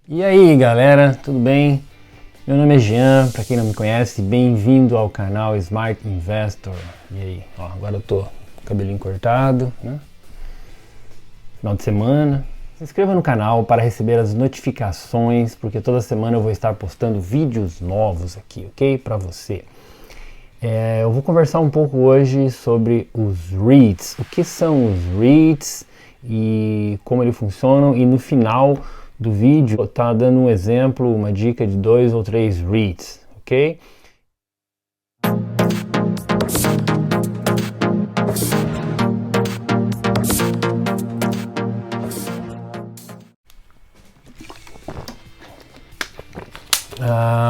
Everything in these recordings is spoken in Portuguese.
E aí galera, tudo bem? Meu nome é Jean, para quem não me conhece, bem-vindo ao canal Smart Investor. E aí, ó, agora eu tô com o cabelinho cortado, né? Final de semana. Se inscreva no canal para receber as notificações, porque toda semana eu vou estar postando vídeos novos aqui, ok? Para você. Eu vou conversar um pouco hoje sobre os REITs. O que são os REITs e como eles funcionam, e no final do vídeo tá dando um exemplo, uma dica de 2 ou 3 REITs, ok?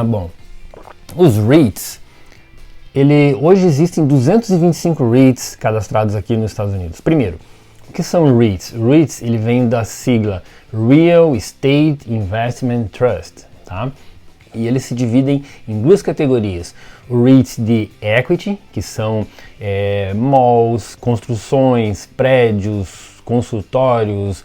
Bom, os REITs, hoje existem 225 REITs cadastrados aqui nos Estados Unidos. Primeiro, o que são REITs? REITs, ele vem da sigla Real Estate Investment Trust, tá? E eles se dividem em duas categorias: o REITs de equity, que são malls, construções, prédios, consultórios,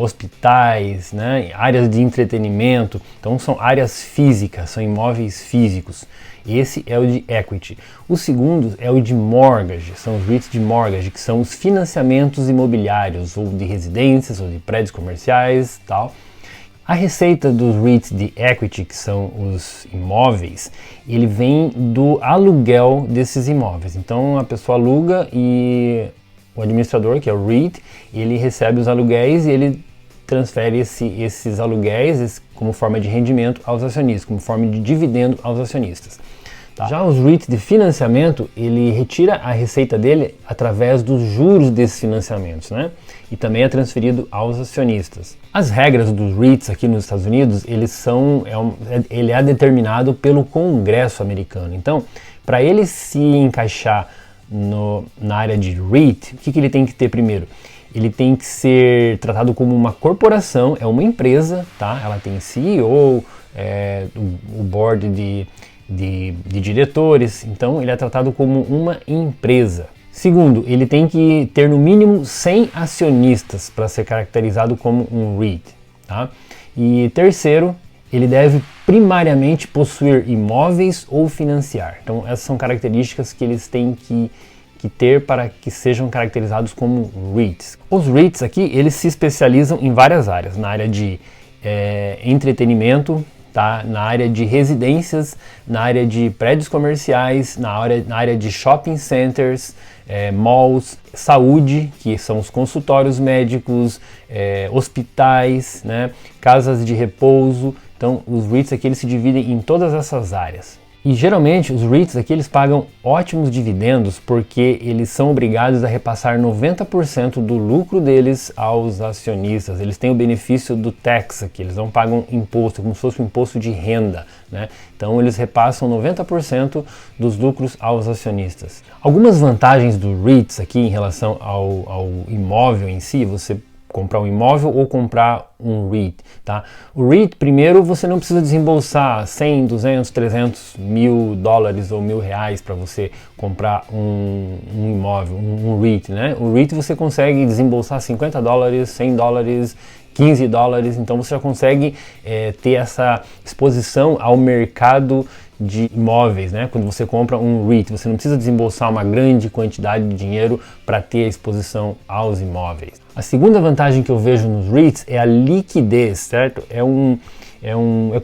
hospitais, né, áreas de entretenimento. Então são áreas físicas, são imóveis físicos. Esse é o de equity. O segundo é o de mortgage, são os REITs de mortgage, que são os financiamentos imobiliários, ou de residências, ou de prédios comerciais, tal. A receita dos REITs de equity, que são os imóveis, ele vem do aluguel desses imóveis. Então a pessoa aluga e o administrador, que é o REIT, ele recebe os aluguéis e ele transfere esses aluguéis como forma de rendimento aos acionistas, como forma de dividendo aos acionistas. Tá? Já os REITs de financiamento, ele retira a receita dele através dos juros desses financiamentos, né? E também é transferido aos acionistas. As regras dos REITs aqui nos Estados Unidos, ele é determinado pelo Congresso americano. Então, para ele se encaixar na área de REIT, o que ele tem que ter primeiro? Ele tem que ser tratado como uma corporação, é uma empresa, tá? Ela tem CEO, o board de diretores, então ele é tratado como uma empresa. Segundo, ele tem que ter no mínimo 100 acionistas para ser caracterizado como um REIT, tá? E terceiro, ele deve primariamente possuir imóveis ou financiar. Então essas são características que eles têm que ter para que sejam caracterizados como REITs. Os REITs aqui, eles se especializam em várias áreas, na área de entretenimento, tá? Na área de residências, na área de prédios comerciais, na área de shopping centers, malls, saúde, que são os consultórios médicos, hospitais, né? Casas de repouso. Então os REITs aqui, eles se dividem em todas essas áreas. E geralmente os REITs aqui, eles pagam ótimos dividendos porque eles são obrigados a repassar 90% do lucro deles aos acionistas. Eles têm o benefício do tax aqui, eles não pagam imposto, como se fosse um imposto de renda, né? Então eles repassam 90% dos lucros aos acionistas. Algumas vantagens do REITs aqui em relação ao imóvel em si: você comprar um imóvel ou comprar um REIT, tá? O REIT, primeiro, você não precisa desembolsar 100, 200, 300 mil dólares ou R$ 1.000 para você comprar um imóvel, um REIT, né? O REIT você consegue desembolsar 50 dólares, 100 dólares, 15 dólares, então você já consegue ter essa exposição ao mercado de imóveis, né? Quando você compra um REIT, você não precisa desembolsar uma grande quantidade de dinheiro para ter a exposição aos imóveis. A segunda vantagem que eu vejo nos REITs é a liquidez, certo?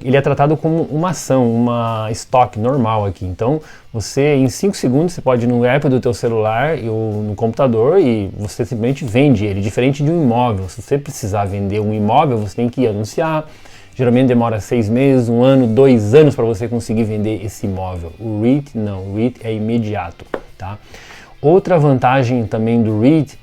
Ele é tratado como uma ação, uma estoque normal aqui. Então, você em 5 segundos você pode ir no app do teu celular ou no computador e você simplesmente vende ele, diferente de um imóvel. Se você precisar vender um imóvel, você tem que anunciar. Geralmente demora 6 meses, 1 ano, 2 anos para você conseguir vender esse imóvel. O REIT não, o REIT é imediato, tá? Outra vantagem também do REIT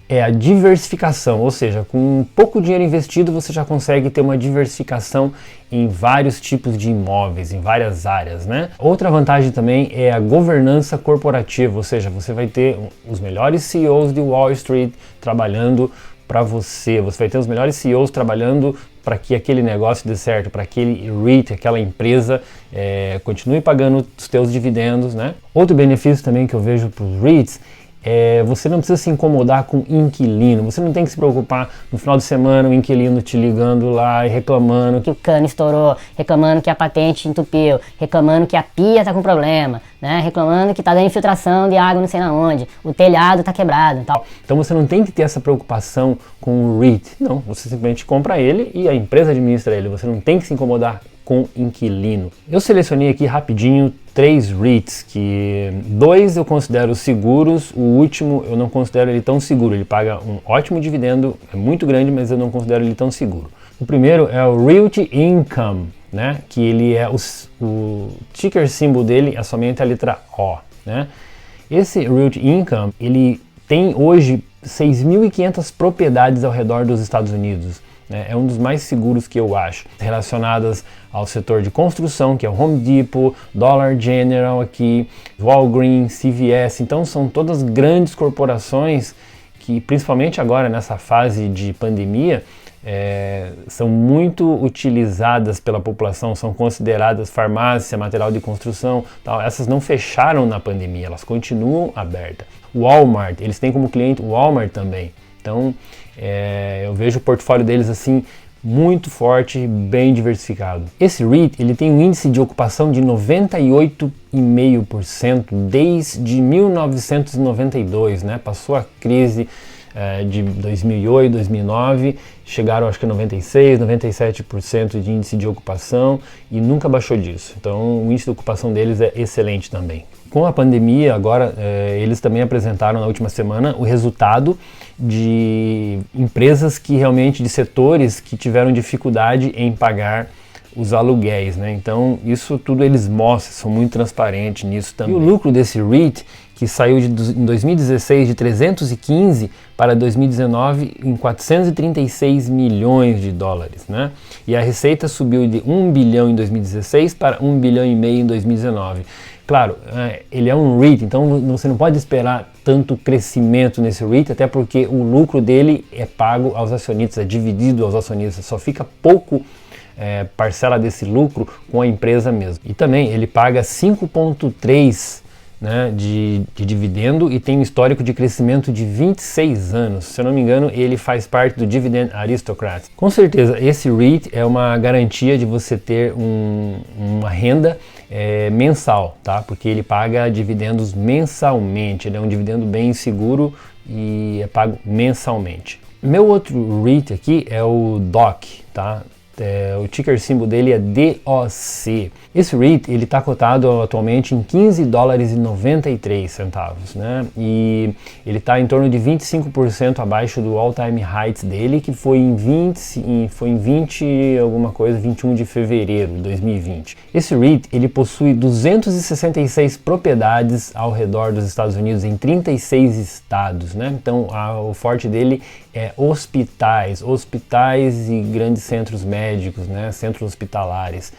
é a diversificação, ou seja, com pouco dinheiro investido você já consegue ter uma diversificação em vários tipos de imóveis, em várias áreas, né? Outra vantagem também é a governança corporativa, ou seja, você vai ter os melhores CEOs de Wall Street trabalhando para você vai ter os melhores CEOs trabalhando para que aquele negócio dê certo, para aquele REIT, aquela empresa continue pagando os teus dividendos, né? Outro benefício também que eu vejo para os REITs você não precisa se incomodar com inquilino, você não tem que se preocupar no final de semana o inquilino te ligando lá e reclamando que o cano estourou, reclamando que a patente entupiu, reclamando que a pia tá com problema, né? Reclamando que tá dando infiltração de água não sei na onde, o telhado tá quebrado e tal. Então você não tem que ter essa preocupação com o REIT, não, você simplesmente compra ele e a empresa administra ele, você não tem que se incomodar com inquilino. Eu selecionei aqui rapidinho 3 REITs, que 2 eu considero seguros, o último eu não considero ele tão seguro, ele paga um ótimo dividendo, é muito grande, mas eu não considero ele tão seguro. O primeiro é o Realty Income, né, que ele é o ticker symbol dele é somente a letra O, né. Esse Realty Income, ele tem hoje 6.500 propriedades ao redor dos Estados Unidos. É um dos mais seguros que eu acho, relacionadas ao setor de construção, que é o Home Depot, Dollar General aqui, Walgreens, CVS. Então são todas grandes corporações que, principalmente agora nessa fase de pandemia, são muito utilizadas pela população, são consideradas farmácia, material de construção, tal. Essas não fecharam na pandemia, elas continuam abertas. Walmart, eles têm como cliente o Walmart também. Então, eu vejo o portfólio deles assim muito forte, bem diversificado. Esse REIT, ele tem um índice de ocupação de 98,5% desde 1992, né? Passou a crise de 2008, 2009, chegaram acho que a 96, 97% de índice de ocupação e nunca baixou disso. Então, o índice de ocupação deles é excelente também. Com a pandemia, agora, eles também apresentaram na última semana o resultado de empresas que realmente, de setores que tiveram dificuldade em pagar os aluguéis, né? Então, isso tudo eles mostram, são muito transparentes nisso também. E o lucro desse REIT, que saiu em 2016 de 315 para 2019 em 436 milhões de dólares, né? E a receita subiu de 1 bilhão em 2016 para 1 bilhão e meio em 2019. Claro, ele é um REIT, então você não pode esperar tanto crescimento nesse REIT, até porque o lucro dele é pago aos acionistas, é dividido aos acionistas, só fica pouco parcela desse lucro com a empresa mesmo. E também ele paga 5,3 né, de dividendo e tem um histórico de crescimento de 26 anos. Se eu não me engano, ele faz parte do Dividend Aristocrats. Com certeza, esse REIT é uma garantia de você ter uma renda mensal, tá? Porque ele paga dividendos mensalmente. Ele é um dividendo bem seguro e é pago mensalmente. Meu outro REIT aqui é o DOC, tá? O ticker symbol dele é DOC. Esse REIT ele está cotado atualmente em 15 dólares e 93 centavos, né? E ele está em torno de 25% abaixo do all-time highs dele, que foi em 21 de fevereiro de 2020. Esse REIT ele possui 266 propriedades ao redor dos Estados Unidos em 36 estados, né? Então o forte dele é hospitais e grandes centros médicos, né? Centros hospitalares.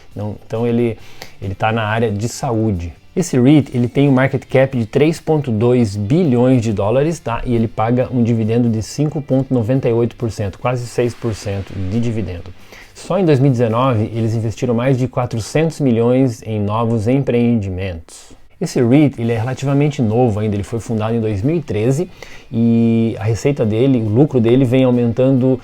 Então ele está na área de saúde. Esse REIT ele tem um market cap de 3,2 bilhões de dólares, tá? E ele paga um dividendo de 5,98%, quase 6% de dividendo. Só em 2019 eles investiram mais de 400 milhões em novos empreendimentos. Esse REIT ele é relativamente novo ainda, ele foi fundado em 2013 e a receita dele, o lucro dele vem aumentando,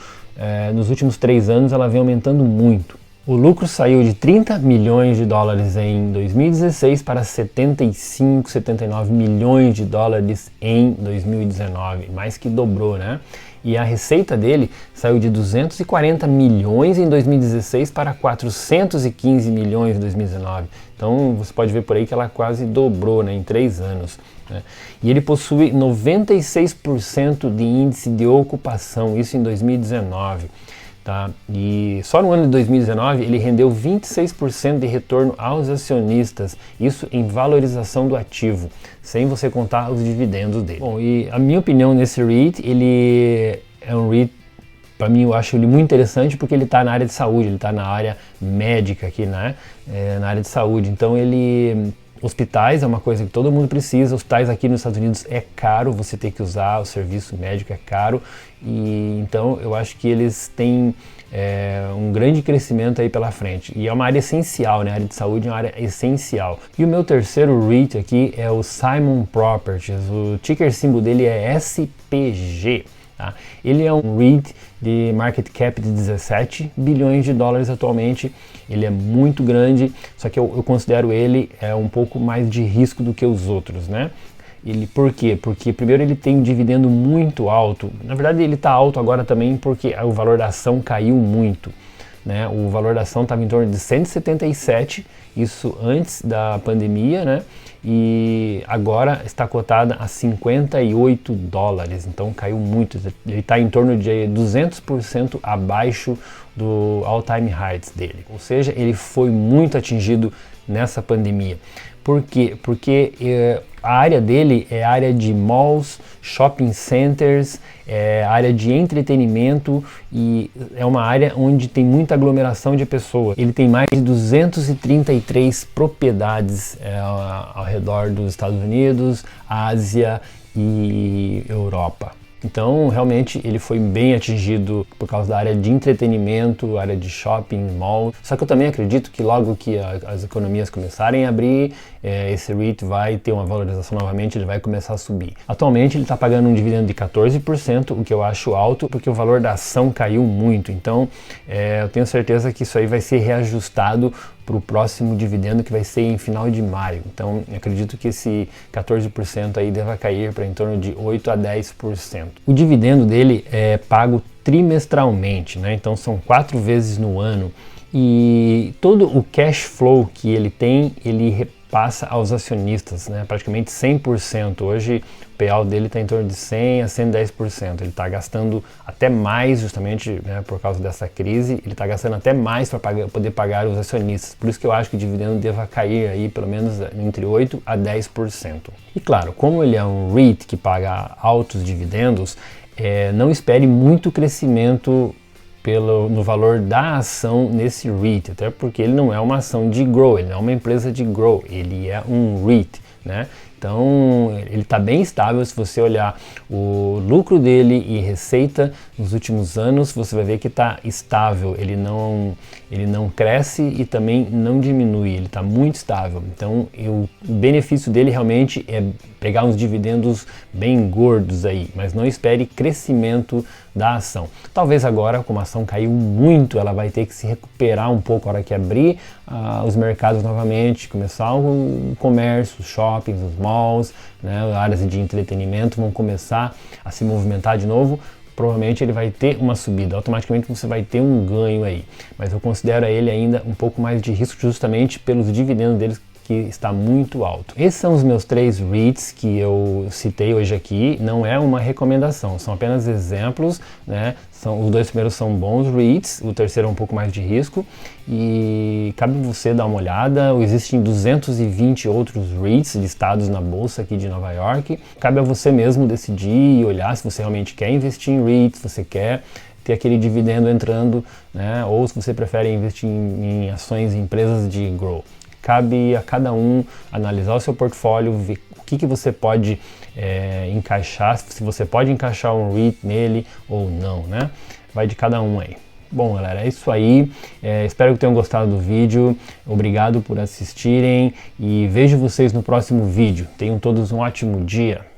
nos últimos 3 anos ela vem aumentando muito. O lucro saiu de 30 milhões de dólares em 2016 para 75, 79 milhões de dólares em 2019, mais que dobrou, né? E a receita dele saiu de 240 milhões em 2016 para 415 milhões em 2019. Então você pode ver por aí que ela quase dobrou, né, em 3 anos. Né? E ele possui 96% de índice de ocupação, isso em 2019. Tá? E só no ano de 2019 ele rendeu 26% de retorno aos acionistas, isso em valorização do ativo, sem você contar os dividendos dele. Bom, e a minha opinião nesse REIT, ele é um REIT, para mim eu acho ele muito interessante porque ele está na área de saúde, ele está na área médica aqui, né? Na área de saúde, então ele Hospitais é uma coisa que todo mundo precisa. Hospitais aqui nos Estados Unidos é caro, você tem que usar, o serviço médico é caro, e então eu acho que eles têm um grande crescimento aí pela frente. E é uma área essencial, né? A área de saúde é uma área essencial. E o meu terceiro REIT aqui é o Simon Properties. O ticker symbol dele é SPG. Tá? Ele é um REIT de market cap de 17 bilhões de dólares atualmente. Ele é muito grande, só que eu considero ele um pouco mais de risco do que os outros, né? Por quê? Porque primeiro ele tem um dividendo muito alto. Na verdade ele está alto agora também porque o valor da ação caiu muito, né? O valor da ação estava em torno de 177, isso antes da pandemia, né? E agora está cotada a 58 dólares, então caiu muito. Ele está em torno de 200% abaixo do all-time highs dele. Ou seja, ele foi muito atingido nessa pandemia. Por quê? Porque a área dele é área de malls, shopping centers, área de entretenimento, e é uma área onde tem muita aglomeração de pessoas. Ele tem mais de 233 propriedades ao redor dos Estados Unidos, Ásia e Europa. Então, realmente, ele foi bem atingido por causa da área de entretenimento, área de shopping, mall. Só que eu também acredito que logo que as economias começarem a abrir, esse REIT vai ter uma valorização novamente, ele vai começar a subir. Atualmente, ele está pagando um dividendo de 14%, o que eu acho alto, porque o valor da ação caiu muito. Então, eu tenho certeza que isso aí vai ser reajustado para o próximo dividendo, que vai ser em final de maio. Então, acredito que esse 14% aí deva cair para em torno de 8 a 10%. O dividendo dele é pago trimestralmente, né? Então, são 4 vezes no ano. E todo o cash flow que ele tem, ele repassa aos acionistas, né? Praticamente 100%. Hoje o payout dele está em torno de 100 a 110%. Ele está gastando até mais, justamente, né, por causa dessa crise, ele está gastando até mais para poder pagar os acionistas. Por isso que eu acho que o dividendo deva cair aí pelo menos entre 8 a 10%. E claro, como ele é um REIT que paga altos dividendos, não espere muito crescimento no valor da ação nesse REIT, até porque ele não é uma ação de grow, ele não é uma empresa de grow, ele é um REIT, né? Então ele está bem estável. Se você olhar o lucro dele e receita nos últimos anos, você vai ver que está estável, ele não cresce e também não diminui, ele está muito estável. Então o benefício dele realmente é pegar uns dividendos bem gordos aí, mas não espere crescimento da ação. Talvez agora, como a ação caiu muito, ela vai ter que se recuperar um pouco a hora que abrir os mercados novamente, começar o comércio, os shoppings, os malls, né, áreas de entretenimento vão começar a se movimentar de novo. Provavelmente ele vai ter uma subida, automaticamente você vai ter um ganho aí, mas eu considero ele ainda um pouco mais de risco justamente pelos dividendos deles, que está muito alto. Esses são os meus 3 REITs que eu citei hoje aqui. Não é uma recomendação, são apenas exemplos, né? Os 2 primeiros são bons REITs, o terceiro é um pouco mais de risco e cabe você dar uma olhada. Existem 220 outros REITs listados na bolsa aqui de Nova York. Cabe a você mesmo decidir e olhar se você realmente quer investir em REITs, se você quer ter aquele dividendo entrando, né? Ou se você prefere investir em ações em empresas de grow. Cabe a cada um analisar o seu portfólio, ver o que você pode encaixar, se você pode encaixar um REIT nele ou não, né? Vai de cada um aí. Bom, galera, é isso aí. Espero que tenham gostado do vídeo. Obrigado por assistirem e vejo vocês no próximo vídeo. Tenham todos um ótimo dia.